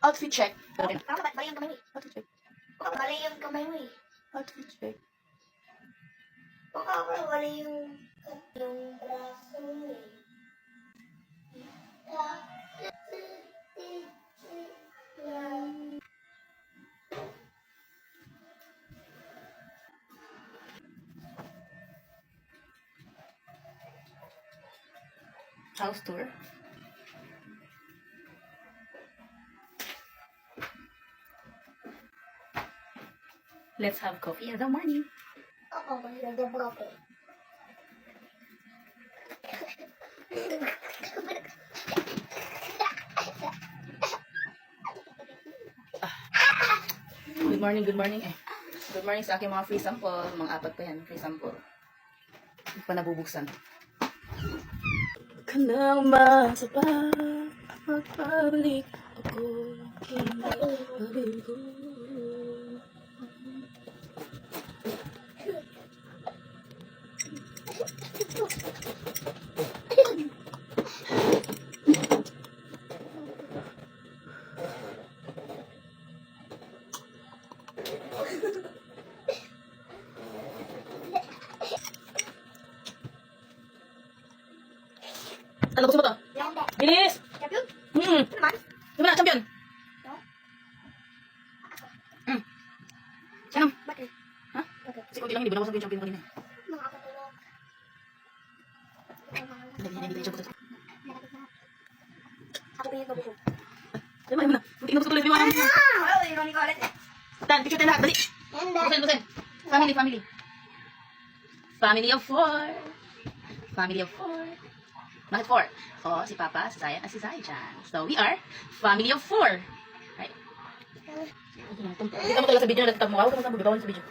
Outfit check. Okay. Bali yung kamay mo eh. Outfit check. Bali yung kamay mo eh. Outfit check. Bali yung braso mo eh. House tour. Let's have coffee in the morning. Oo, maganda ba ako? Good morning, good morning eh. Good morning sa aking mga free sample. Mga 4 pa yan, free sample. Hindi pa nabubuksan. Kanang masapa, magpabalik ako. Hindi ko. Ano gusto mo to? Yan, be. Bilis! Champion? Hmm. Ano naman? Diba na, champion? No? Hmm. Sino? Bakit? Ha? Bakit? Kasi kunti lang, hindi ba nawasan ko yung champion kanina? Mga katulog. Hindi ko champion. Ako pa yung gabusog. Diba, mo na. Kunti na gusto tuloy, di mo alam. Oo, yung Ronnie Collet eh. Dan, picture tayo lahat, dali. Hindi. Busen. Family, family. Family of 4. Family of 4. Bakit 4? Oh, si Papa, si Sayan, at si Sai-chan. So, we are family of 4. Right? Hindi ka mo talaga sa video na nagtatag mo. Huwag ka mo sa video sa video.